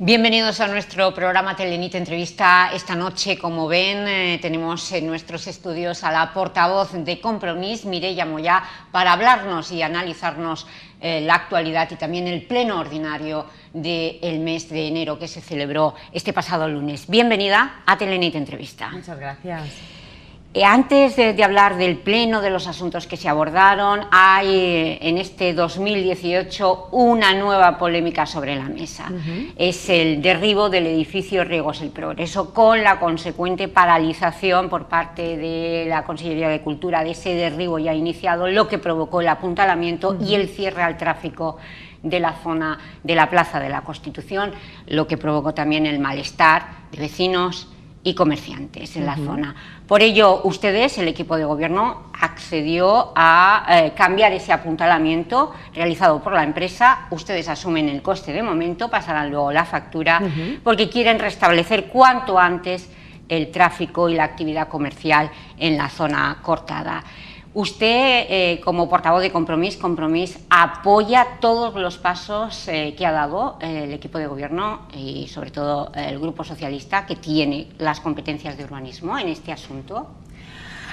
Bienvenidos a nuestro programa Telenit Entrevista. Esta noche, como ven, tenemos en nuestros estudios a la portavoz de Compromís, Mireia Moyà, para hablarnos y analizarnos la actualidad y también el pleno ordinario del mes de enero que se celebró este pasado lunes. Bienvenida a Telenit Entrevista. Muchas gracias. Antes de hablar del pleno, de los asuntos que se abordaron, hay en este 2018 una nueva polémica sobre la mesa. Es el derribo del edificio Riegos el Progreso, con la consecuente paralización por parte de la Consellería de Cultura de ese derribo ya iniciado, lo que provocó el apuntalamiento y el cierre al tráfico de la zona de la Plaza de la Constitución, lo que provocó también el malestar de vecinos y comerciantes en la zona. Por ello, ustedes, el equipo de gobierno, accedió a cambiar ese apuntalamiento realizado por la empresa. Ustedes asumen el coste de momento, pasarán luego la factura, porque quieren restablecer cuanto antes el tráfico y la actividad comercial en la zona cortada. Usted, como portavoz de Compromís, apoya todos los pasos que ha dado el equipo de gobierno y sobre todo el Grupo Socialista, que tiene las competencias de urbanismo en este asunto.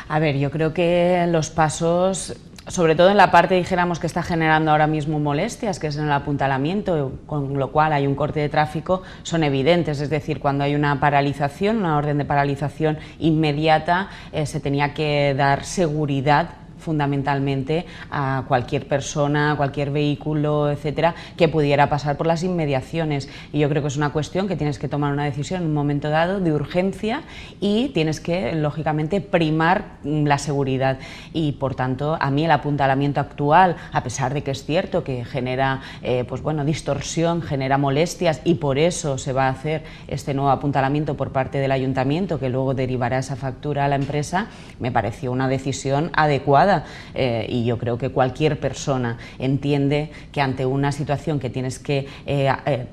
A ver, yo creo que los pasos, sobre todo en la parte, dijéramos, que está generando ahora mismo molestias, que es en el apuntalamiento, con lo cual hay un corte de tráfico, son evidentes. Es decir, cuando hay una paralización, una orden de paralización inmediata, se tenía que dar seguridad fundamentalmente a cualquier persona, a cualquier vehículo, etcétera, que pudiera pasar por las inmediaciones. Y yo creo que es una cuestión que tienes que tomar una decisión en un momento dado de urgencia y tienes que, lógicamente, primar la seguridad. Y, por tanto, a mí el apuntalamiento actual, a pesar de que es cierto que genera distorsión, genera molestias, y por eso se va a hacer este nuevo apuntalamiento por parte del ayuntamiento, que luego derivará esa factura a la empresa, me pareció una decisión adecuada. Y yo creo que cualquier persona entiende que ante una situación que tienes que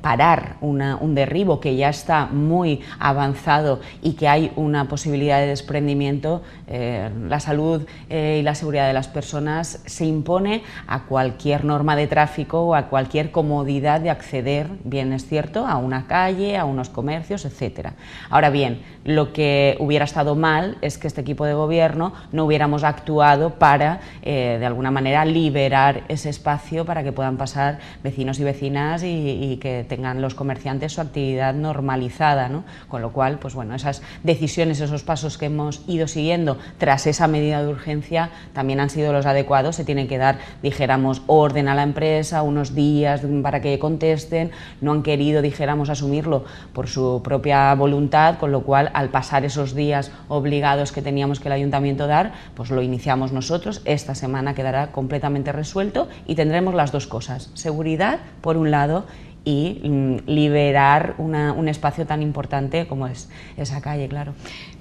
parar un derribo que ya está muy avanzado y que hay una posibilidad de desprendimiento, la salud y la seguridad de las personas se impone a cualquier norma de tráfico o a cualquier comodidad de acceder, bien es cierto, a una calle, a unos comercios, etcétera. Ahora bien, lo que hubiera estado mal es que este equipo de gobierno no hubiéramos actuado para, de alguna manera, liberar ese espacio para que puedan pasar vecinos y vecinas y que tengan los comerciantes su actividad normalizada, ¿no? Con lo cual, pues bueno, esas decisiones, esos pasos que hemos ido siguiendo tras esa medida de urgencia también han sido los adecuados. Se tiene que dar, dijéramos, orden a la empresa, unos días para que contesten. No han querido, dijéramos, asumirlo por su propia voluntad, con lo cual, al pasar esos días obligados que teníamos que el ayuntamiento dar, pues lo iniciamos nosotros. Esta semana quedará completamente resuelto y tendremos las dos cosas: seguridad, por un lado, y liberar un espacio tan importante como es esa calle, claro.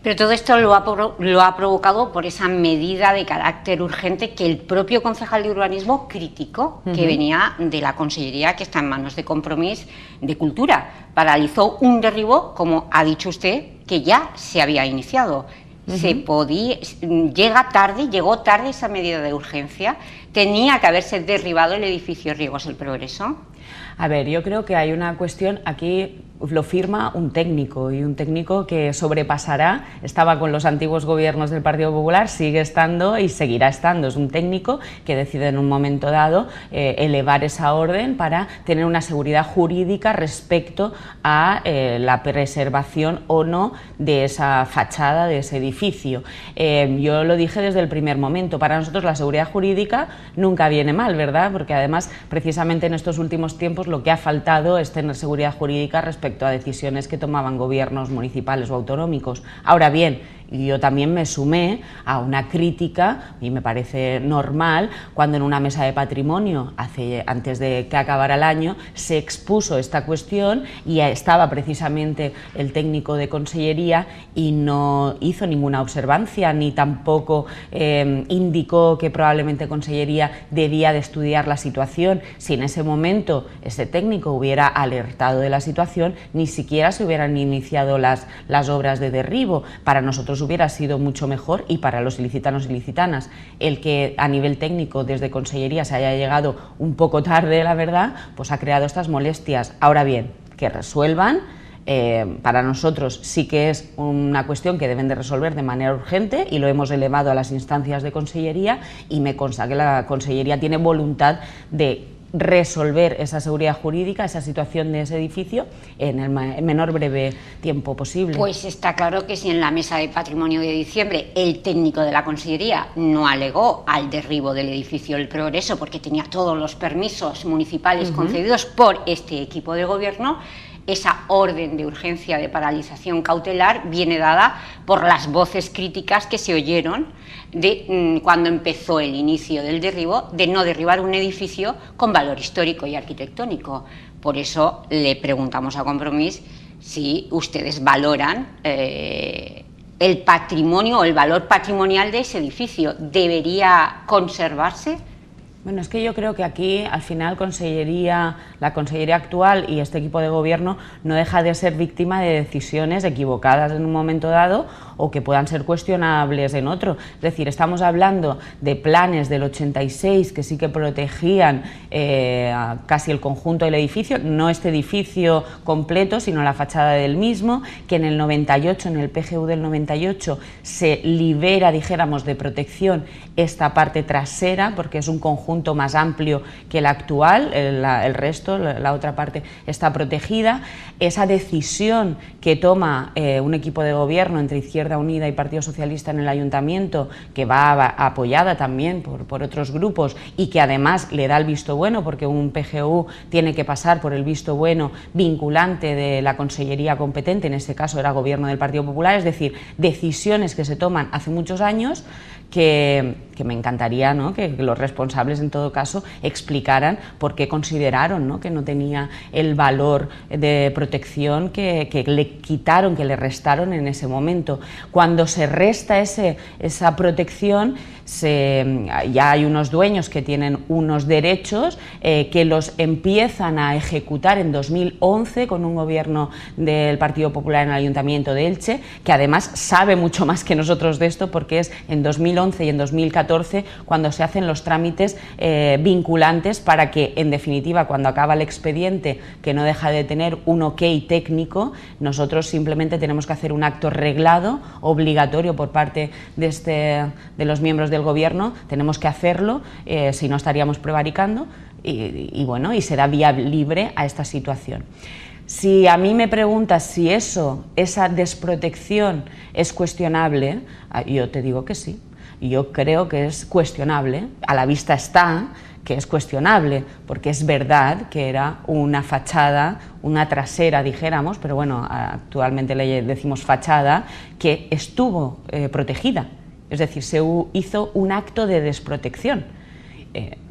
Pero todo esto lo ha provocado por esa medida de carácter urgente que el propio concejal de urbanismo criticó, que venía de la Consellería que está en manos de Compromís de Cultura. Paralizó un derribo, como ha dicho usted, que ya se había iniciado. Llegó tarde esa medida de urgencia. Tenía que haberse derribado el edificio Riegos el Progreso. A ver, yo creo que hay una cuestión aquí. Lo firma un técnico, y un técnico que sobrepasará, estaba con los antiguos gobiernos del Partido Popular, sigue estando y seguirá estando. Es un técnico que decide en un momento dado elevar esa orden para tener una seguridad jurídica respecto a la preservación o no de esa fachada, de ese edificio. Yo lo dije desde el primer momento, para nosotros la seguridad jurídica nunca viene mal, ¿verdad? Porque además, precisamente en estos últimos tiempos, lo que ha faltado es tener seguridad jurídica respecto a decisiones que tomaban gobiernos municipales o autonómicos. Ahora bien, yo también me sumé a una crítica, y me parece normal, cuando en una mesa de patrimonio, antes de que acabara el año, se expuso esta cuestión y estaba precisamente el técnico de Consellería y no hizo ninguna observancia, ni tampoco indicó que probablemente Consellería debía de estudiar la situación. Si en ese momento ese técnico hubiera alertado de la situación, ni siquiera se hubieran iniciado las obras de derribo. Para nosotros hubiera sido mucho mejor, y para los ilicitanos y ilicitanas, el que a nivel técnico desde Consellería se haya llegado un poco tarde, la verdad, pues ha creado estas molestias. Ahora bien, que resuelvan. Para nosotros sí que es una cuestión que deben de resolver de manera urgente y lo hemos elevado a las instancias de Consellería, y me consta que la Consellería tiene voluntad de resolver esa seguridad jurídica, esa situación de ese edificio en el menor breve tiempo posible. Pues está claro que si en la mesa de patrimonio de diciembre el técnico de la Consellería no alegó al derribo del edificio El Progreso porque tenía todos los permisos municipales concedidos por este equipo de gobierno, esa orden de urgencia de paralización cautelar viene dada por las voces críticas que se oyeron de cuando empezó el inicio del derribo, de no derribar un edificio con valor histórico y arquitectónico. Por eso le preguntamos a Compromís si ustedes valoran el patrimonio o el valor patrimonial de ese edificio. ¿Debería conservarse? Bueno, es que yo creo que aquí al final la Consellería actual y este equipo de gobierno no deja de ser víctima de decisiones equivocadas en un momento dado o que puedan ser cuestionables en otro. Es decir, estamos hablando de planes del 86 que sí que protegían casi el conjunto del edificio, no este edificio completo, sino la fachada del mismo, que en el 98, en el PGU del 98, se libera, dijéramos, de protección esta parte trasera, porque es un conjunto más amplio que el actual, el resto, la otra parte está protegida. Esa decisión que toma un equipo de gobierno entre Izquierda Unida y Partido Socialista en el Ayuntamiento, que va apoyada también por otros grupos y que además le da el visto bueno, porque un PGU tiene que pasar por el visto bueno vinculante de la Consellería competente, en este caso era Gobierno del Partido Popular, es decir, decisiones que se toman hace muchos años que me encantaría, ¿no?, que los responsables en todo caso explicaran por qué consideraron, ¿no?, que no tenía el valor de protección que le quitaron, que le restaron en ese momento. Cuando se resta esa protección, ya hay unos dueños que tienen unos derechos que los empiezan a ejecutar en 2011 con un gobierno del Partido Popular en el Ayuntamiento de Elche, que además sabe mucho más que nosotros de esto, porque es en 2011 y en 2014 cuando se hacen los trámites vinculantes para que, en definitiva, cuando acaba el expediente, que no deja de tener un ok técnico, nosotros simplemente tenemos que hacer un acto reglado, obligatorio por parte de los miembros del Gobierno, tenemos que hacerlo, si no estaríamos prevaricando, y bueno, y se da vía libre a esta situación. Si a mí me preguntas si esa desprotección es cuestionable, yo te digo que sí. Yo creo que es cuestionable, a la vista está que es cuestionable, porque es verdad que era una fachada, una trasera, dijéramos, pero bueno, actualmente le decimos fachada, que estuvo protegida, es decir, se hizo un acto de desprotección.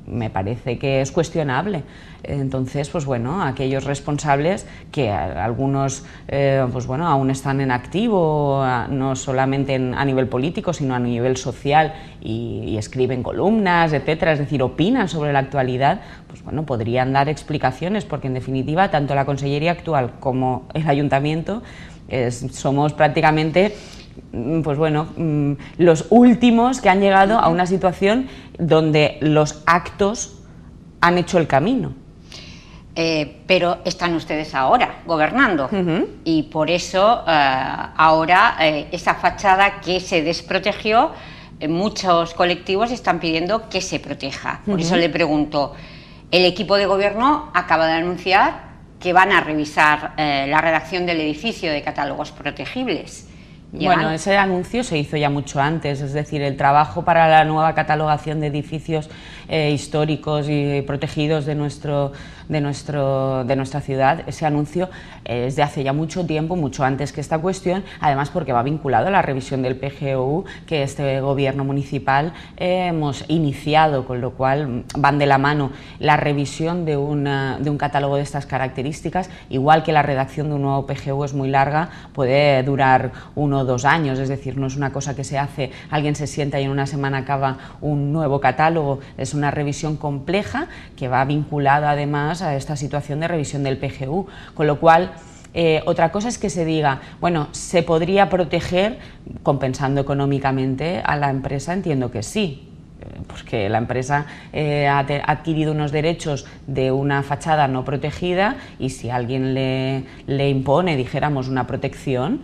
Me parece que es cuestionable. Entonces, pues bueno, aquellos responsables que algunos pues bueno, aún están en activo, no solamente a nivel político, sino a nivel social, y escriben columnas, etcétera, es decir, opinan sobre la actualidad, pues bueno, podrían dar explicaciones, porque en definitiva tanto la Consellería actual como el Ayuntamiento somos prácticamente, pues bueno, los últimos que han llegado a una situación donde los actos han hecho el camino. Pero están ustedes ahora gobernando, y por eso ahora esa fachada que se desprotegió, muchos colectivos están pidiendo que se proteja. Por eso le pregunto, el equipo de gobierno acaba de anunciar que van a revisar la redacción del edificio de catálogos protegibles. Bueno, ese anuncio se hizo ya mucho antes, es decir, el trabajo para la nueva catalogación de edificios históricos y protegidos de nuestra ciudad, ese anuncio es de hace ya mucho tiempo, mucho antes que esta cuestión, además porque va vinculado a la revisión del PGU que este gobierno municipal hemos iniciado, con lo cual van de la mano la revisión de un catálogo de estas características, igual que la redacción de un nuevo PGU es muy larga, puede durar 1 o 2 años, es decir, no es una cosa que se hace, alguien se sienta y en una semana acaba un nuevo catálogo, es una revisión compleja que va vinculada además a esta situación de revisión del PGU, con lo cual otra cosa es que se diga, bueno, ¿se podría proteger compensando económicamente a la empresa? Entiendo que sí. porque la empresa ha adquirido unos derechos de una fachada no protegida y si alguien le impone, dijéramos, una protección,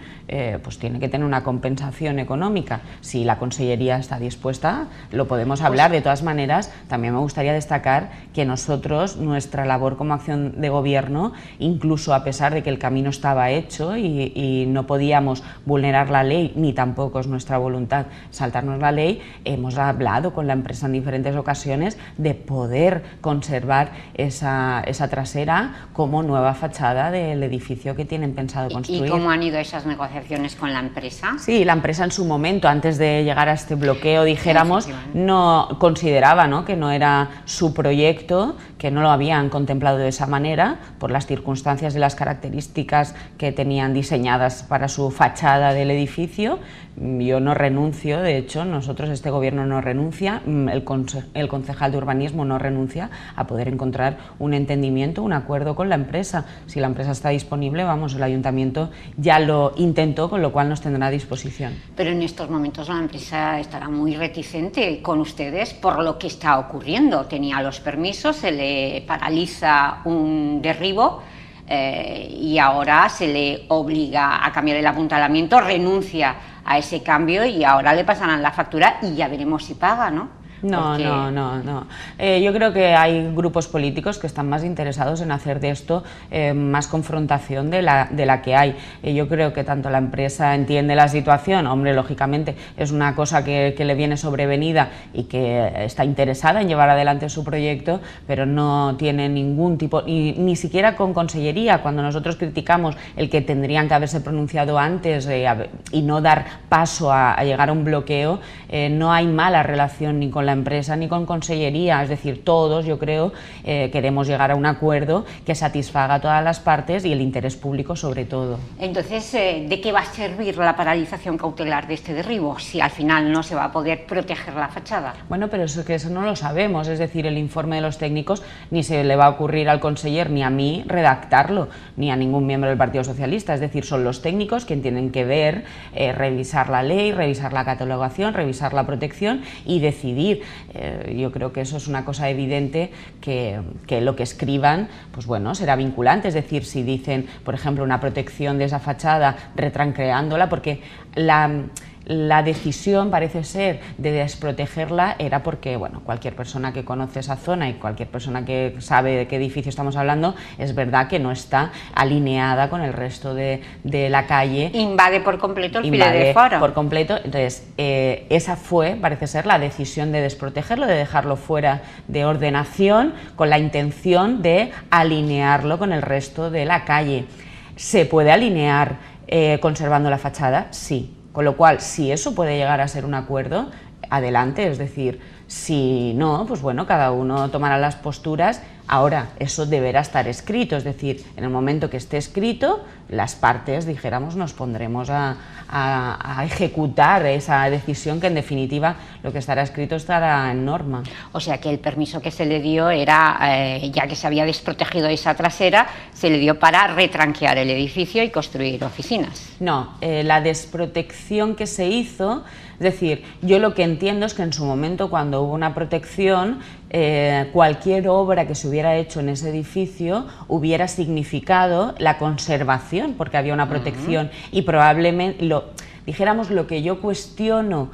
pues tiene que tener una compensación económica. Si la Consellería está dispuesta, lo podemos hablar. De todas maneras, también me gustaría destacar que nosotros, nuestra labor como acción de gobierno, incluso a pesar de que el camino estaba hecho y no podíamos vulnerar la ley, ni tampoco es nuestra voluntad saltarnos la ley, hemos hablado con la empresa en diferentes ocasiones de poder conservar esa trasera como nueva fachada del edificio que tienen pensado construir. ¿Y cómo han ido esas negociaciones con la empresa? Sí, la empresa en su momento, antes de llegar a este bloqueo, dijéramos, no consideraba, ¿no?, que no era su proyecto, que no lo habían contemplado de esa manera, por las circunstancias y las características que tenían diseñadas para su fachada del edificio. Yo no renuncio, de hecho, nosotros, este gobierno no renuncia, el concejal de urbanismo no renuncia a poder encontrar un entendimiento, un acuerdo con la empresa. Si la empresa está disponible, vamos, el ayuntamiento ya lo intentó, con lo cual nos tendrá a disposición. Pero en estos momentos la empresa estará muy reticente con ustedes por lo que está ocurriendo. Tenía los permisos, se le paraliza un derribo y ahora se le obliga a cambiar el apuntalamiento, renuncia a ese cambio y ahora le pasarán la factura y ya veremos si paga, ¿no? No, Porque... no. Yo creo que hay grupos políticos que están más interesados en hacer de esto más confrontación de la que hay. Yo creo que tanto la empresa entiende la situación, hombre, lógicamente es una cosa que le viene sobrevenida y que está interesada en llevar adelante su proyecto, pero no tiene ningún tipo, ni siquiera con Consellería, cuando nosotros criticamos el que tendrían que haberse pronunciado antes y no dar paso a llegar a un bloqueo, no hay mala relación ni con la empresa ni con Consellería, es decir, todos, yo creo, queremos llegar a un acuerdo que satisfaga a todas las partes y el interés público sobre todo. Entonces, ¿de qué va a servir la paralización cautelar de este derribo si al final no se va a poder proteger la fachada? Bueno, pero eso no lo sabemos, es decir, el informe de los técnicos ni se le va a ocurrir al conseller ni a mí redactarlo, ni a ningún miembro del Partido Socialista, es decir, son los técnicos quienes tienen que ver, revisar la ley, revisar la catalogación, revisar la protección y decidir. Yo creo que eso es una cosa evidente, que lo que escriban, pues bueno, será vinculante, es decir, si dicen, por ejemplo, una protección de esa fachada retranqueándola, porque la decisión parece ser de desprotegerla era porque, bueno, cualquier persona que conoce esa zona y cualquier persona que sabe de qué edificio estamos hablando, es verdad que no está alineada con el resto de la calle. Invade por completo el file de foro. Por completo, entonces esa fue, parece ser, la decisión de desprotegerlo, de dejarlo fuera de ordenación, con la intención de alinearlo con el resto de la calle. ¿Se puede alinear conservando la fachada? Sí. Con lo cual, si eso puede llegar a ser un acuerdo, adelante, es decir, si no, pues bueno, cada uno tomará las posturas. Ahora, eso deberá estar escrito, es decir, en el momento que esté escrito, las partes, dijéramos, nos pondremos a ejecutar esa decisión, que en definitiva lo que estará escrito estará en norma. O sea que el permiso que se le dio era, ya que se había desprotegido esa trasera, se le dio para retranquear el edificio y construir oficinas. No, la desprotección que se hizo, es decir, yo lo que entiendo es que en su momento, cuando hubo una protección, cualquier obra que se hubiera hecho en ese edificio hubiera significado la conservación, porque había una protección, y probablemente, dijéramos, lo que yo cuestiono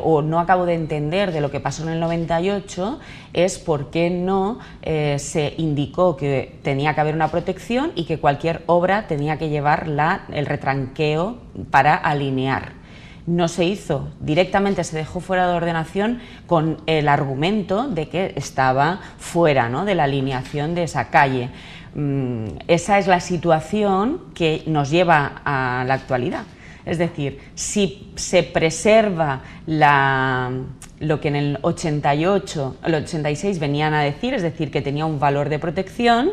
o no acabo de entender de lo que pasó en el 98 es por qué no se indicó que tenía que haber una protección y que cualquier obra tenía que llevar el retranqueo para alinear. No se hizo, directamente se dejó fuera de ordenación con el argumento de que estaba fuera, ¿no?, de la alineación de esa calle. Esa es la situación que nos lleva a la actualidad. Es decir, si se preserva lo que en el 88, el 86 venían a decir, es decir, que tenía un valor de protección,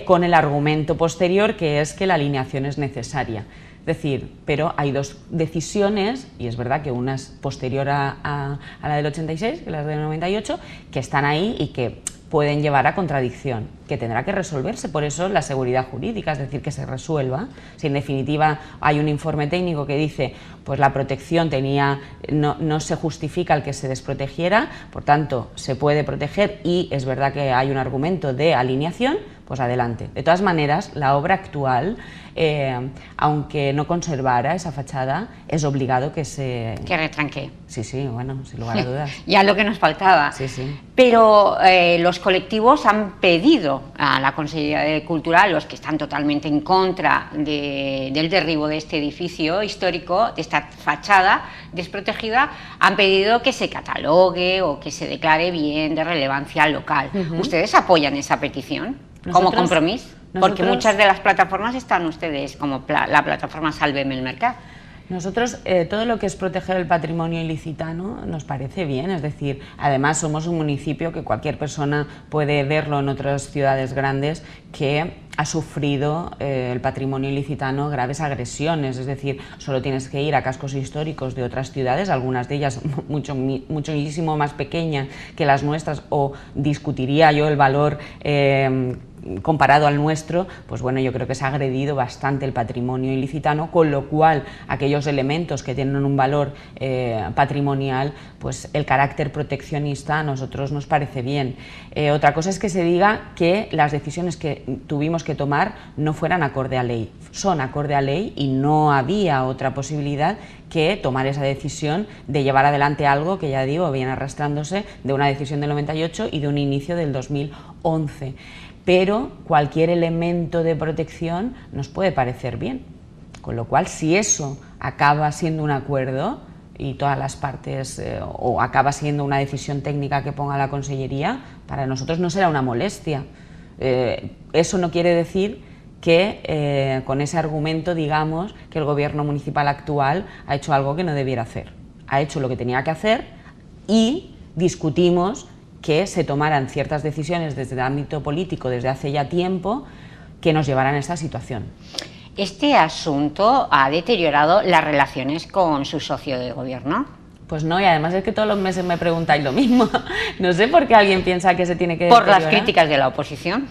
con el argumento posterior, que es que la alineación es necesaria. Es decir, pero hay dos decisiones, y es verdad que una es posterior a la del 86, que la del 98, que están ahí y que pueden llevar a contradicción. que tendrá que resolverse, por eso la seguridad jurídica, es decir, que se resuelva. Si en definitiva hay un informe técnico que dice pues la protección no se justifica el que se desprotegiera, por tanto se puede proteger y es verdad que hay un argumento de alineación, pues adelante. De todas maneras, la obra actual, aunque no conservara esa fachada, es obligado que se... Que retranque. Sí, bueno, sin lugar a dudas. Ya lo que nos faltaba. Sí. Pero los colectivos han pedido a la Consellería de Cultura, los que están totalmente en contra del derribo de este edificio histórico, de esta fachada desprotegida, han pedido que se catalogue o que se declare bien de relevancia local. ¿Ustedes apoyan esa petición como compromiso? Porque muchas de las plataformas están ustedes, como la plataforma Sálveme el Mercat. Nosotros, todo lo que es proteger el patrimonio ilicitano nos parece bien, es decir, además somos un municipio que cualquier persona puede verlo en otras ciudades grandes que ha sufrido el patrimonio ilicitano graves agresiones, es decir, solo tienes que ir a cascos históricos de otras ciudades, algunas de ellas muchísimo más pequeñas que las nuestras, o discutiría yo el valor comparado al nuestro, pues bueno, yo creo que se ha agredido bastante el patrimonio ilicitano, con lo cual aquellos elementos que tienen un valor patrimonial, pues el carácter proteccionista a nosotros nos parece bien. Otra cosa es que se diga que las decisiones que tuvimos que tomar no fueran acorde a ley. Son acorde a ley y no había otra posibilidad que tomar esa decisión de llevar adelante algo que, ya digo, viene arrastrándose de una decisión del 98 y de un inicio del 2011. Pero cualquier elemento de protección nos puede parecer bien, con lo cual si eso acaba siendo un acuerdo y todas las partes, o acaba siendo una decisión técnica que ponga la Consellería, para nosotros no será una molestia. Eso no quiere decir que con ese argumento digamos que el gobierno municipal actual ha hecho algo que no debiera hacer. Ha hecho lo que tenía que hacer y discutimos que se tomaran ciertas decisiones desde el ámbito político desde hace ya tiempo que nos llevaran a esta situación. ¿Este asunto ha deteriorado las relaciones con su socio de gobierno? Pues no, y además es que todos los meses me preguntáis lo mismo. No sé por qué alguien piensa que se tiene que deteriorar. ¿Por las críticas de la oposición?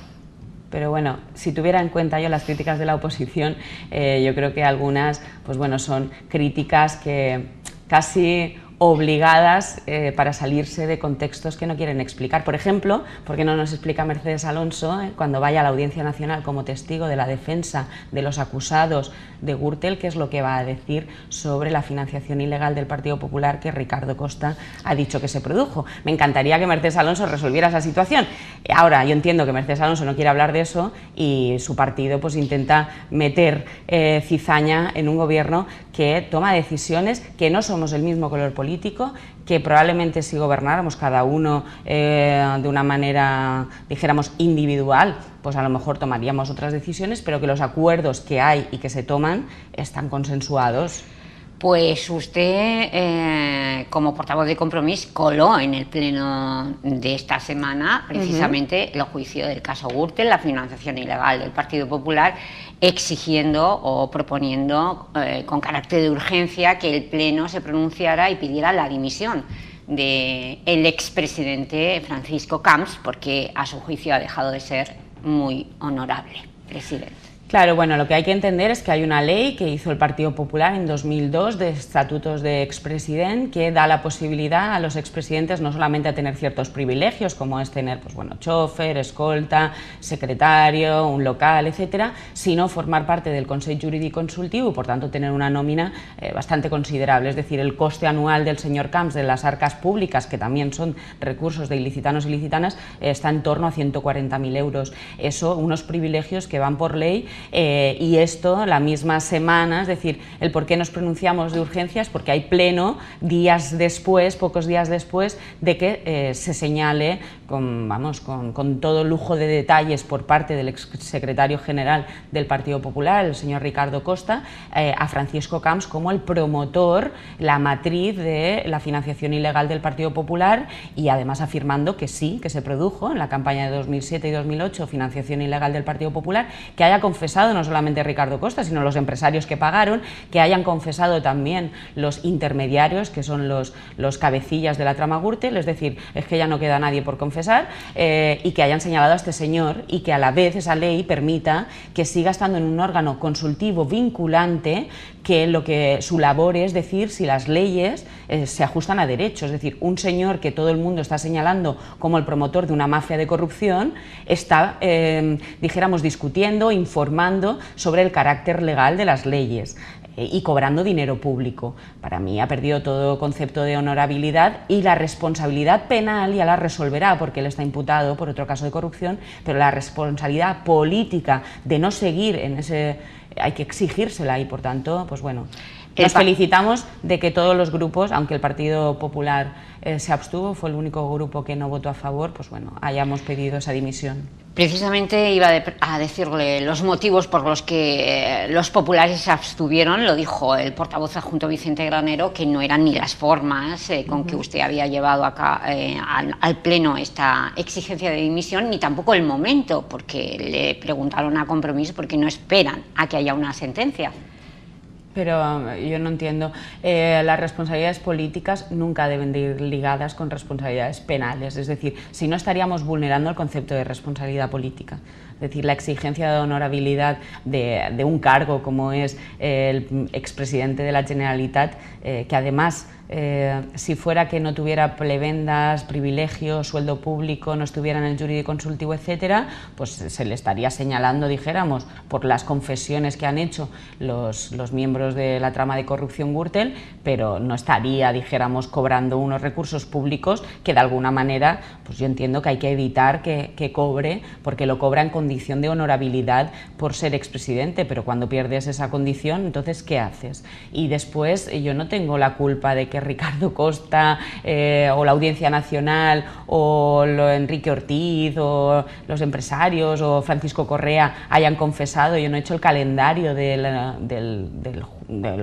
Pero bueno, si tuviera en cuenta yo las críticas de la oposición, yo creo que algunas, pues bueno, son críticas que casi obligadas para salirse de contextos que no quieren explicar. Por ejemplo, ¿por qué no nos explica Mercedes Alonso cuando vaya a la Audiencia Nacional como testigo de la defensa de los acusados de Gürtel, qué es lo que va a decir sobre la financiación ilegal del Partido Popular que Ricardo Costa ha dicho que se produjo? Me encantaría que Mercedes Alonso resolviera esa situación. Ahora, yo entiendo que Mercedes Alonso no quiere hablar de eso y su partido pues intenta meter cizaña en un gobierno que toma decisiones que no somos el mismo color político, que probablemente si gobernáramos cada uno de una manera, dijéramos, individual, pues a lo mejor tomaríamos otras decisiones, pero que los acuerdos que hay y que se toman están consensuados. Pues usted, como portavoz de Compromís, coló en el pleno de esta semana precisamente el juicio del caso Gürtel, la financiación ilegal del Partido Popular, exigiendo o proponiendo con carácter de urgencia que el pleno se pronunciara y pidiera la dimisión del expresidente Francisco Camps, porque a su juicio ha dejado de ser muy honorable presidente. Claro, bueno, lo que hay que entender es que hay una ley que hizo el Partido Popular en 2002 de estatutos de expresidente que da la posibilidad a los expresidentes no solamente a tener ciertos privilegios como es tener, pues bueno, chofer, escolta, secretario, un local, etcétera, sino formar parte del Consell Jurídic Consultiu y por tanto tener una nómina bastante considerable, es decir, el coste anual del señor Camps de las arcas públicas, que también son recursos de ilicitanos y ilicitanas, está en torno a 140.000 euros. Eso, unos privilegios que van por ley. Y esto la misma semana, es decir, el por qué nos pronunciamos de urgencias, porque hay pleno días después, pocos días después de que se señale con todo lujo de detalles por parte del exsecretario general del Partido Popular, el señor Ricardo Costa, a Francisco Camps como el promotor, la matriz de la financiación ilegal del Partido Popular, y además afirmando que sí, que se produjo en la campaña de 2007 y 2008 financiación ilegal del Partido Popular, que haya confesado confesado, no solamente Ricardo Costa, sino los empresarios que pagaron, que hayan confesado también los intermediarios, que son los cabecillas de la trama Gürtel, es decir, es que ya no queda nadie por confesar, y que hayan señalado a este señor, y que a la vez esa ley permita que siga estando en un órgano consultivo vinculante, que su labor es decir si las leyes se ajustan a derecho. Es decir, un señor que todo el mundo está señalando como el promotor de una mafia de corrupción está, dijéramos, discutiendo, informando sobre el carácter legal de las leyes y cobrando dinero público. Para mí ha perdido todo concepto de honorabilidad, y la responsabilidad penal ya la resolverá, porque él está imputado por otro caso de corrupción, pero la responsabilidad política de no seguir en ese hay que exigírsela, y por tanto, pues bueno, nos felicitamos de que todos los grupos, aunque el Partido Popular se abstuvo, fue el único grupo que no votó a favor, pues bueno, hayamos pedido esa dimisión. Precisamente iba a decirle los motivos por los que los populares se abstuvieron. Lo dijo el portavoz adjunto Vicente Granero, que no eran ni las formas con que usted había llevado acá al Pleno esta exigencia de dimisión, ni tampoco el momento, porque le preguntaron a Compromís porque no esperan a que haya una sentencia. Pero yo no entiendo, las responsabilidades políticas nunca deben de ir ligadas con responsabilidades penales, es decir, si no estaríamos vulnerando el concepto de responsabilidad política. Es decir, la exigencia de honorabilidad de un cargo como es el expresidente de la Generalitat, que además, si fuera que no tuviera prebendas, privilegios, sueldo público, no estuviera en el jurídico consultivo, etcétera, pues se le estaría señalando, dijéramos, por las confesiones que han hecho los miembros de la trama de corrupción Gürtel, pero no estaría, dijéramos, cobrando unos recursos públicos que de alguna manera, pues yo entiendo que hay que evitar que cobre, porque lo cobra en condición de honorabilidad por ser expresidente, pero cuando pierdes esa condición, entonces ¿qué haces? Y después yo no tengo la culpa de que Ricardo Costa o la Audiencia Nacional o Enrique Ortiz o los empresarios o Francisco Correa hayan confesado. Yo no he hecho el calendario del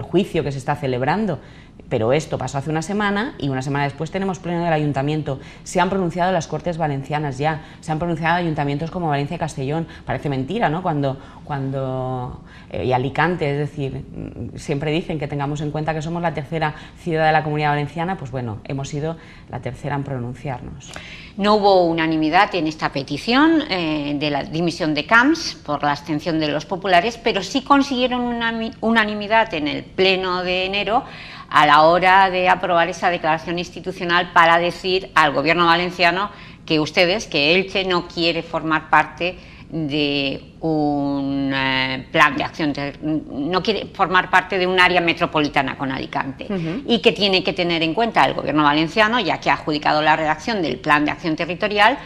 juicio que se está celebrando. Pero esto pasó hace una semana, y una semana después tenemos pleno del Ayuntamiento. Se han pronunciado las Cortes Valencianas ya, se han pronunciado ayuntamientos como Valencia y Castellón. Parece mentira, ¿no? Y Alicante, es decir, siempre dicen que tengamos en cuenta que somos la tercera ciudad de la Comunidad Valenciana, pues bueno, hemos sido la tercera en pronunciarnos. No hubo unanimidad en esta petición de la dimisión de Camps por la abstención de los populares, pero sí consiguieron una unanimidad en el Pleno de enero a la hora de aprobar esa declaración institucional para decir al gobierno valenciano que Elche no quiere formar parte de un plan de acción, no quiere formar parte de un área metropolitana con Alicante, y que tiene que tener en cuenta el gobierno valenciano, ya que ha adjudicado la redacción del plan de acción territorial,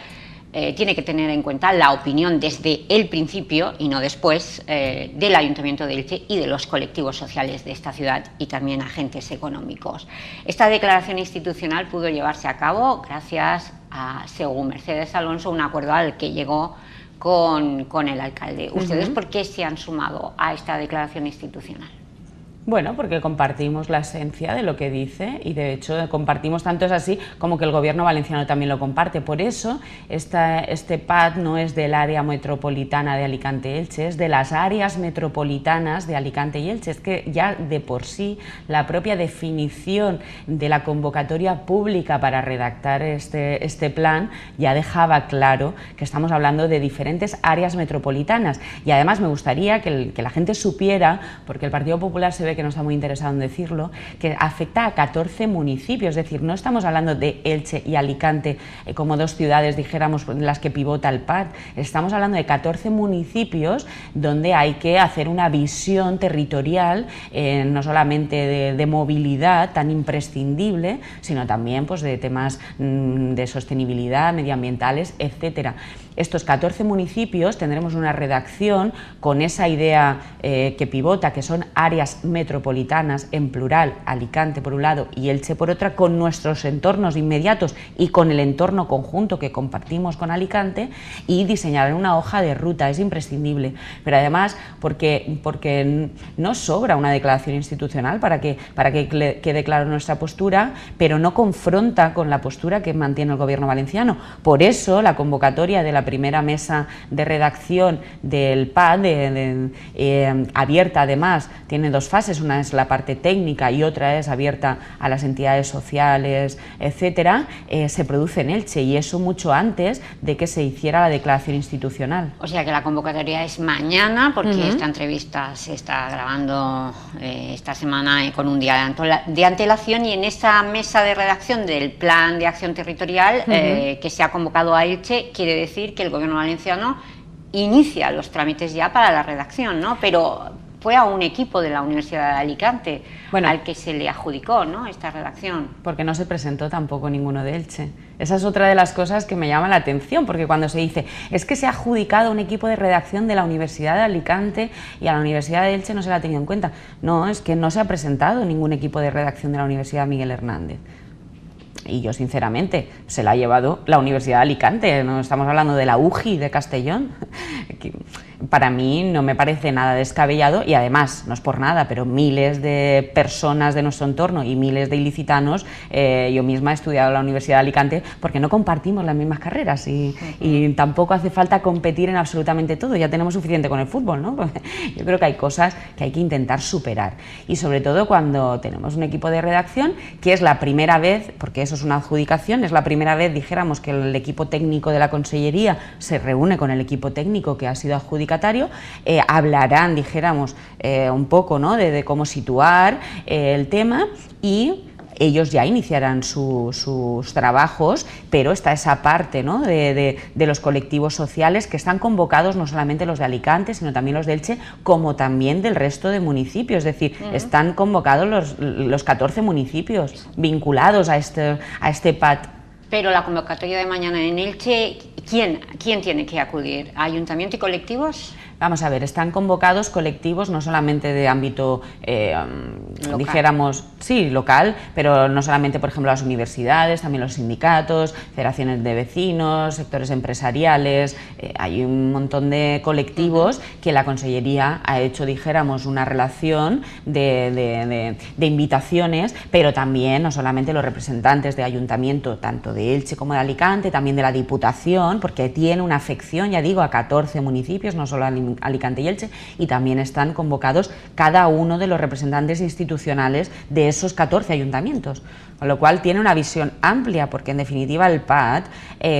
tiene que tener en cuenta la opinión desde el principio y no después del Ayuntamiento de Elche y de los colectivos sociales de esta ciudad y también agentes económicos. Esta declaración institucional pudo llevarse a cabo gracias a, según Mercedes Alonso, un acuerdo al que llegó con el alcalde. ¿Ustedes por qué se han sumado a esta declaración institucional? Bueno, porque compartimos la esencia de lo que dice, y de hecho compartimos, tanto es así como que el gobierno valenciano también lo comparte. Por eso este PAD no es del área metropolitana de Alicante-Elche, es de las áreas metropolitanas de Alicante y Elche. Es que ya de por sí la propia definición de la convocatoria pública para redactar este plan ya dejaba claro que estamos hablando de diferentes áreas metropolitanas. Y además me gustaría que la gente supiera, porque el Partido Popular se ve que no está muy interesado en decirlo, que afecta a 14 municipios, es decir, no estamos hablando de Elche y Alicante como dos ciudades, dijéramos, en las que pivota el PAD, estamos hablando de 14 municipios donde hay que hacer una visión territorial, no solamente de movilidad tan imprescindible, sino también pues, de temas de sostenibilidad, medioambientales, etcétera. Estos 14 municipios tendremos una redacción con esa idea que pivota, que son áreas metropolitanas metropolitanas, en plural, Alicante por un lado y Elche por otra, con nuestros entornos inmediatos y con el entorno conjunto que compartimos con Alicante, y diseñar una hoja de ruta, es imprescindible. Pero además porque no sobra una declaración institucional para que quede claro nuestra postura, pero no confronta con la postura que mantiene el Gobierno valenciano. Por eso la convocatoria de la primera mesa de redacción del PAD, abierta además, tiene dos fases, una es la parte técnica y otra es abierta a las entidades sociales, etcétera, se produce en Elche, y eso mucho antes de que se hiciera la declaración institucional. O sea que la convocatoria es mañana, porque esta entrevista se está grabando esta semana con un día de antelación, y en esa mesa de redacción del Plan de Acción Territorial que se ha convocado a Elche, quiere decir que el Gobierno valenciano inicia los trámites ya para la redacción, ¿no? Pero fue a un equipo de la Universidad de Alicante al que se le adjudicó, ¿no?, esta redacción. Porque no se presentó tampoco ninguno de Elche. Esa es otra de las cosas que me llama la atención, porque cuando se dice es que se ha adjudicado un equipo de redacción de la Universidad de Alicante y a la Universidad de Elche no se la ha tenido en cuenta. No, es que no se ha presentado ningún equipo de redacción de la Universidad Miguel Hernández. Y yo, sinceramente, se la ha llevado la Universidad de Alicante, no estamos hablando de la UGI de Castellón. Para mí no me parece nada descabellado, y además, no es por nada, pero miles de personas de nuestro entorno y miles de ilicitanos, yo misma he estudiado en la Universidad de Alicante porque no compartimos las mismas carreras y tampoco hace falta competir en absolutamente todo, ya tenemos suficiente con el fútbol, ¿no? Yo creo que hay cosas que hay que intentar superar, y sobre todo cuando tenemos un equipo de redacción que es la primera vez, porque eso es una adjudicación, es la primera vez, dijéramos, que el equipo técnico de la Consellería se reúne con el equipo técnico que ha sido adjudicatario, hablarán, dijéramos, un poco, ¿no?, de cómo situar el tema, y ellos ya iniciarán sus trabajos, pero está esa parte, ¿no?, de los colectivos sociales que están convocados, no solamente los de Alicante, sino también los de Elche, como también del resto de municipios, es decir, están convocados los 14 municipios vinculados a este PAD. Pero la convocatoria de mañana en Elche, ¿quién tiene que acudir? ¿Ayuntamiento y colectivos? Vamos a ver, están convocados colectivos no solamente de ámbito, dijéramos, sí, local, pero no solamente, por ejemplo, las universidades, también los sindicatos, federaciones de vecinos, sectores empresariales, hay un montón de colectivos que la Consellería ha hecho, dijéramos, una relación de invitaciones, pero también no solamente los representantes de ayuntamiento, tanto de Elche como de Alicante, también de la Diputación, porque tiene una afección, ya digo, a 14 municipios, no solo a Alicante y Elche, y también están convocados cada uno de los representantes institucionales de esos 14 ayuntamientos, con lo cual tiene una visión amplia, porque en definitiva el PAD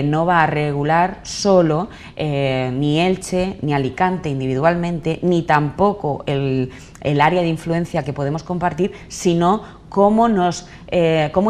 no va a regular solo ni Elche ni Alicante individualmente, ni tampoco el área de influencia que podemos compartir, sino cómo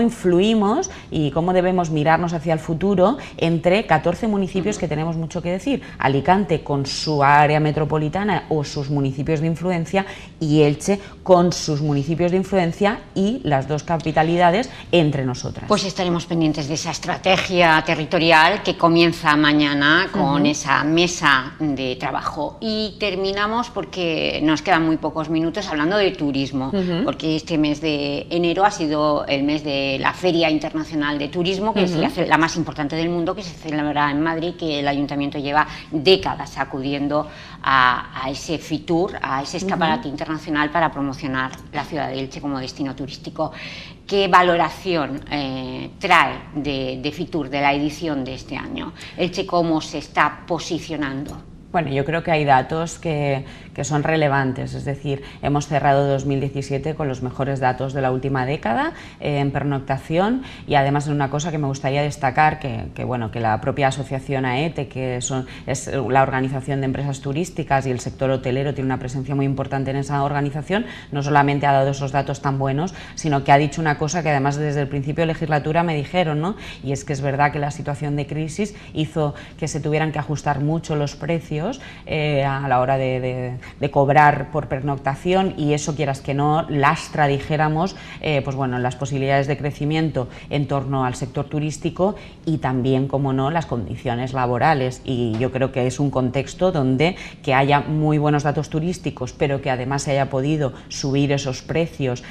influimos y cómo debemos mirarnos hacia el futuro entre 14 municipios que tenemos mucho que decir. Alicante con su área metropolitana o sus municipios de influencia, y Elche con sus municipios de influencia y las dos capitalidades entre nosotras. Pues estaremos pendientes de esa estrategia territorial que comienza mañana con esa mesa de trabajo. Y terminamos, porque nos quedan muy pocos minutos, hablando de turismo, porque este mes de enero ha sido el mes de la Feria Internacional de Turismo, que es la más importante del mundo, que se celebrará en Madrid, que el Ayuntamiento lleva décadas acudiendo a ese FITUR, a ese escaparate internacional, para promocionar la ciudad de Elche como destino turístico. ¿Qué valoración trae de FITUR, de la edición de este año? Elche, ¿cómo se está posicionando? Bueno, yo creo que hay datos que son relevantes, es decir, hemos cerrado 2017 con los mejores datos de la última década en pernoctación, y además es una cosa que me gustaría destacar, que la propia asociación AETE, que es la organización de empresas turísticas, y el sector hotelero tiene una presencia muy importante en esa organización, no solamente ha dado esos datos tan buenos, sino que ha dicho una cosa que además desde el principio de legislatura me dijeron, ¿no?, y es que es verdad que la situación de crisis hizo que se tuvieran que ajustar mucho los precios a la hora de de cobrar por pernoctación, y eso, quieras que no, lastra, dijéramos, pues bueno, las posibilidades de crecimiento en torno al sector turístico y también, como no, las condiciones laborales. Y yo creo que es un contexto donde que haya muy buenos datos turísticos, pero que además se haya podido subir esos precios,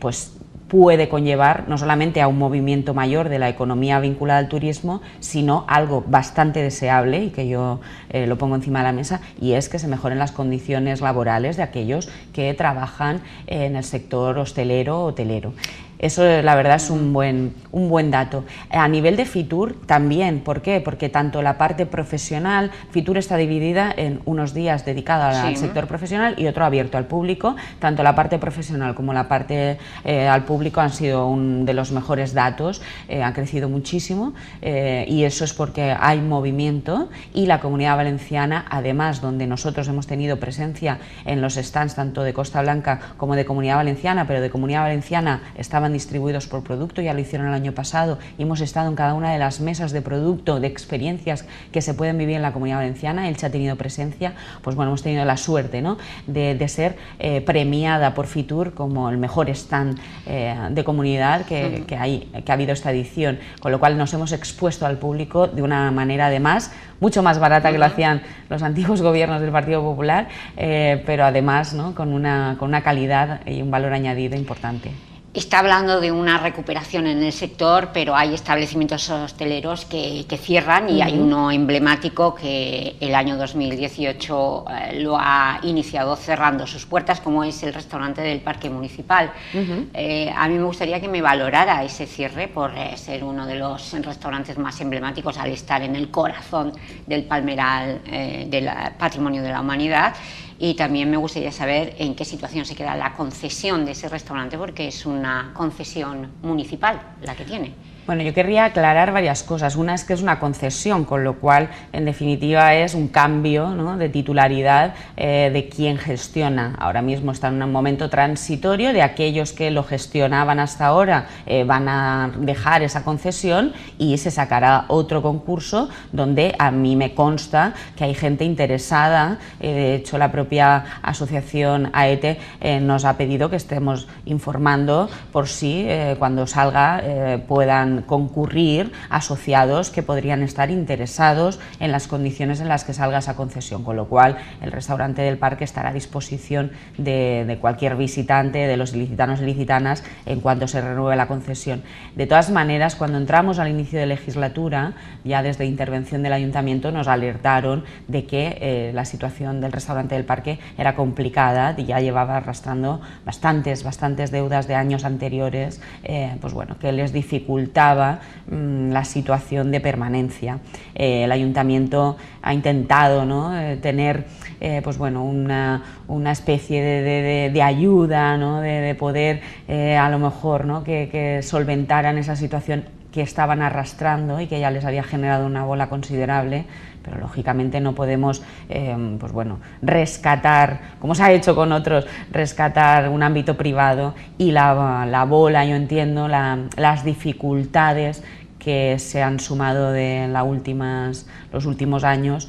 pues puede conllevar no solamente a un movimiento mayor de la economía vinculada al turismo, sino algo bastante deseable, y que yo lo pongo encima de la mesa, y es que se mejoren las condiciones laborales de aquellos que trabajan en el sector hostelero o hotelero. Eso, la verdad, es un buen dato. A nivel de Fitur también. ¿Por qué? Porque tanto la parte profesional, Fitur está dividida en unos días dedicados al sector profesional y otro abierto al público. Tanto la parte profesional como la parte al público han sido uno de los mejores datos, han crecido muchísimo, y eso es porque hay movimiento, y la Comunidad Valenciana, además, donde nosotros hemos tenido presencia en los stands tanto de Costa Blanca como de Comunidad Valenciana, pero de Comunidad Valenciana estaban distribuidos por producto, ya lo hicieron el año pasado, y hemos estado en cada una de las mesas de producto, de experiencias que se pueden vivir en la Comunidad Valenciana. Elche ha tenido presencia, pues bueno, hemos tenido la suerte, ¿no?, de ser premiada por Fitur como el mejor stand de comunidad que ha habido esta edición, con lo cual nos hemos expuesto al público de una manera, además, mucho más barata que lo hacían los antiguos gobiernos del Partido Popular, pero además, ¿no?, con una calidad y un valor añadido importante. Está hablando de una recuperación en el sector, pero hay establecimientos hosteleros que cierran, y hay uno emblemático que el año 2018 lo ha iniciado cerrando sus puertas, como es el restaurante del Parque Municipal. A mí me gustaría que me valorara ese cierre por ser uno de los restaurantes más emblemáticos, al estar en el corazón del palmeral del Patrimonio de la Humanidad. Y también me gustaría saber en qué situación se queda la concesión de ese restaurante, porque es una concesión municipal la que tiene. Bueno, yo querría aclarar varias cosas. Una es que es una concesión, con lo cual, en definitiva, es un cambio, ¿no?, de titularidad de quien gestiona. Ahora mismo está en un momento transitorio de aquellos que lo gestionaban hasta ahora, van a dejar esa concesión y se sacará otro concurso donde a mí me consta que hay gente interesada. De hecho, la propia asociación AETE nos ha pedido que estemos informando por si cuando salga puedan concurrir asociados que podrían estar interesados en las condiciones en las que salga esa concesión, con lo cual el restaurante del parque estará a disposición de cualquier visitante, de los ilicitanos y ilicitanas, en cuanto se renueve la concesión. De todas maneras, cuando entramos al inicio de legislatura, ya desde intervención del Ayuntamiento nos alertaron de que la situación del restaurante del parque era complicada, y ya llevaba arrastrando bastantes deudas de años anteriores, pues bueno, que les dificultaba la situación de permanencia. El Ayuntamiento ha intentado, ¿no?, tener pues bueno, una especie de ayuda, ¿no?, de poder a lo mejor, ¿no?, que solventaran esa situación que estaban arrastrando y que ya les había generado una bola considerable, pero lógicamente no podemos pues bueno, rescatar, como se ha hecho con otros, rescatar un ámbito privado y la bola, yo entiendo, las dificultades que se han sumado de los últimos años,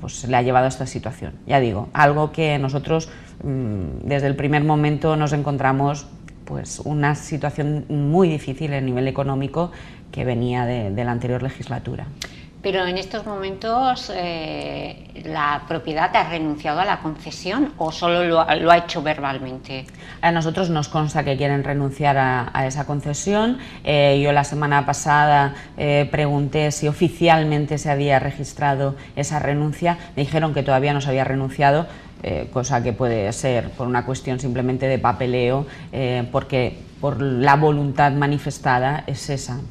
pues le ha llevado a esta situación. Ya digo, algo que nosotros desde el primer momento nos encontramos pues una situación muy difícil a nivel económico que venía de la anterior legislatura. Pero en estos momentos, ¿la propiedad ha renunciado a la concesión o solo lo ha hecho verbalmente? A nosotros nos consta que quieren renunciar a esa concesión. Yo la semana pasada pregunté si oficialmente se había registrado esa renuncia. Me dijeron que todavía no se había renunciado, cosa que puede ser por una cuestión simplemente de papeleo, porque por la voluntad manifestada es esa.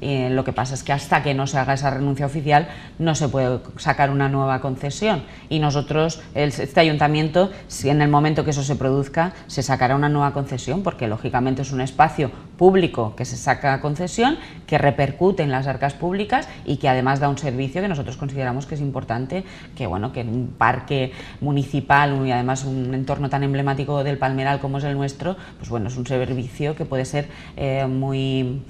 Lo que pasa es que hasta que no se haga esa renuncia oficial no se puede sacar una nueva concesión, y nosotros, este ayuntamiento, si en el momento que eso se produzca, se sacará una nueva concesión, porque lógicamente es un espacio público que se saca a concesión, que repercute en las arcas públicas y que además da un servicio que nosotros consideramos que es importante, que bueno, que en un parque municipal y además un entorno tan emblemático del Palmeral como es el nuestro, pues bueno, es un servicio que puede ser muy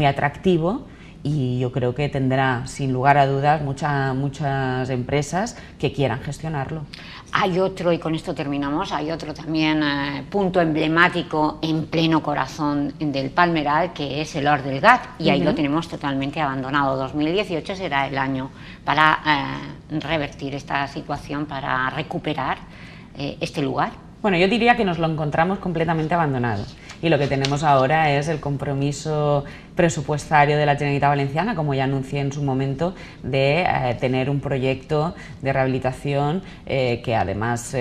atractivo. Y yo creo que tendrá, sin lugar a dudas, muchas empresas que quieran gestionarlo. Hay otro, y con esto terminamos, hay otro también punto emblemático en pleno corazón del Palmeral, que es el Hort del Gat, y ahí lo tenemos totalmente abandonado. 2018 será el año para revertir esta situación, para recuperar este lugar. Bueno, yo diría que nos lo encontramos completamente abandonado y lo que tenemos ahora es el compromiso presupuestario de la Generalitat Valenciana, como ya anuncié en su momento, de tener un proyecto de rehabilitación que además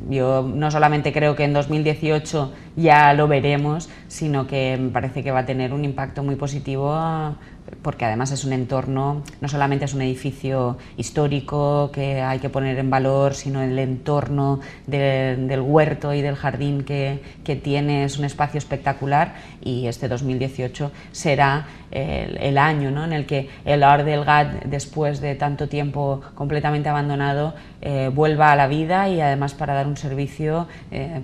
yo no solamente creo que en 2018 ya lo veremos, sino que me parece que va a tener un impacto muy positivo porque además es un entorno, no solamente es un edificio histórico que hay que poner en valor, sino el entorno del huerto y del jardín que tiene, es un espacio espectacular, y este 2018 será el año, ¿no?, en el que el Hort del Gat, después de tanto tiempo completamente abandonado, vuelva a la vida, y además para dar un servicio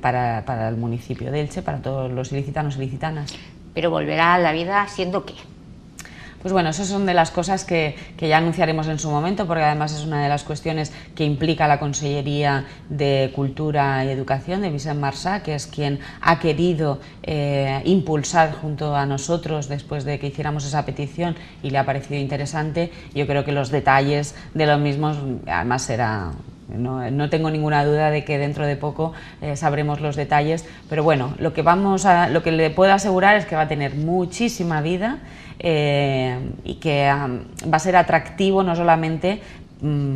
para el municipio de Elche, para todos los ilicitanos y ilicitanas. Pero volverá a la vida siendo ¿qué? Pues bueno, esas son de las cosas que ya anunciaremos en su momento, porque además es una de las cuestiones que implica la Consellería de Cultura y Educación de Vicent Marsá, que es quien ha querido impulsar junto a nosotros después de que hiciéramos esa petición y le ha parecido interesante. Yo creo que los detalles de los mismos, además será... No tengo ninguna duda de que dentro de poco sabremos los detalles, pero bueno, lo que le puedo asegurar es que va a tener muchísima vida y que va a ser atractivo no solamente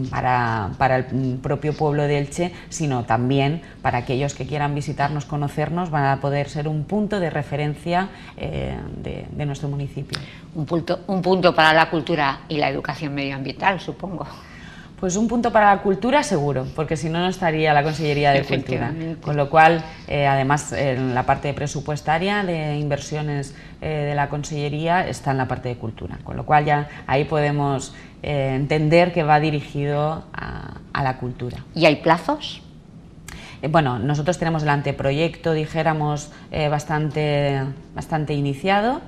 para el propio pueblo de Elche, sino también para aquellos que quieran visitarnos, conocernos, van a poder ser un punto de referencia de nuestro municipio. Un punto para la cultura y la educación medioambiental, supongo. Pues un punto para la cultura seguro, porque si no, no estaría la Consellería de Cultura. Con lo cual, además, en la parte presupuestaria de inversiones de la Consellería está en la parte de cultura. Con lo cual ya ahí podemos entender que va dirigido a la cultura. ¿Y hay plazos? Bueno, nosotros tenemos el anteproyecto, dijéramos, bastante iniciado.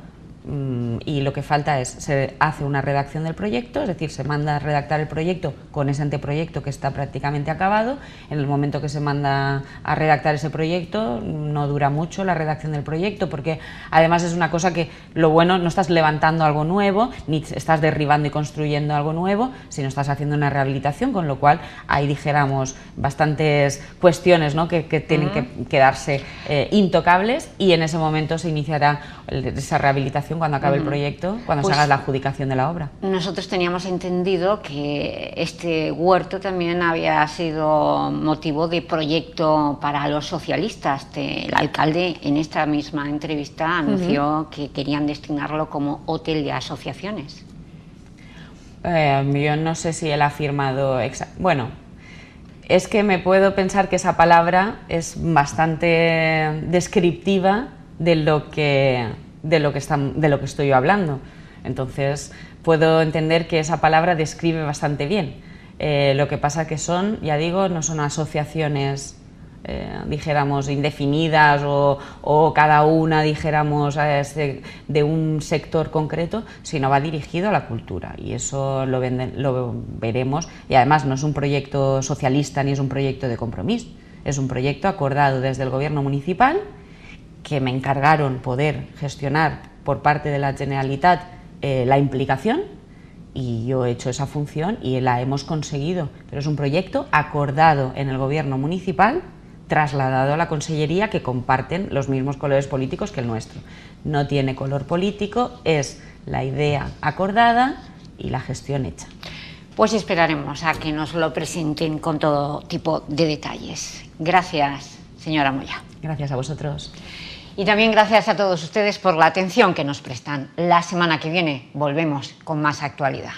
Y lo que falta es, se hace una redacción del proyecto, es decir, se manda a redactar el proyecto con ese anteproyecto que está prácticamente acabado. En el momento que se manda a redactar ese proyecto, no dura mucho la redacción del proyecto, porque además es una cosa que, lo bueno, no estás levantando algo nuevo, ni estás derribando y construyendo algo nuevo, sino estás haciendo una rehabilitación, con lo cual hay, dijéramos, bastantes cuestiones, ¿no?, que tienen que quedarse intocables, y en ese momento se iniciará esa rehabilitación cuando acabe el proyecto, cuando se haga la adjudicación de la obra. Nosotros teníamos entendido que este huerto también había sido motivo de proyecto para los socialistas. El alcalde en esta misma entrevista anunció que querían destinarlo como hotel de asociaciones. Yo no sé si él ha afirmado... Bueno, es que me puedo pensar que esa palabra es bastante descriptiva de lo que estoy yo hablando. Entonces puedo entender que esa palabra describe bastante bien. Lo que pasa que son, ya digo, no son asociaciones dijéramos indefinidas o cada una dijéramos de un sector concreto, sino va dirigido a la cultura, y eso lo veremos. Y además no es un proyecto socialista ni es un proyecto de Compromís, es un proyecto acordado desde el gobierno municipal, que me encargaron poder gestionar por parte de la Generalitat la implicación, y yo he hecho esa función y la hemos conseguido, pero es un proyecto acordado en el gobierno municipal, trasladado a la Consellería, que comparten los mismos colores políticos que el nuestro. No tiene color político, es la idea acordada y la gestión hecha. Pues esperaremos a que nos lo presenten con todo tipo de detalles. Gracias, señora Moya. Gracias a vosotros. Y también gracias a todos ustedes por la atención que nos prestan. La semana que viene volvemos con más actualidad.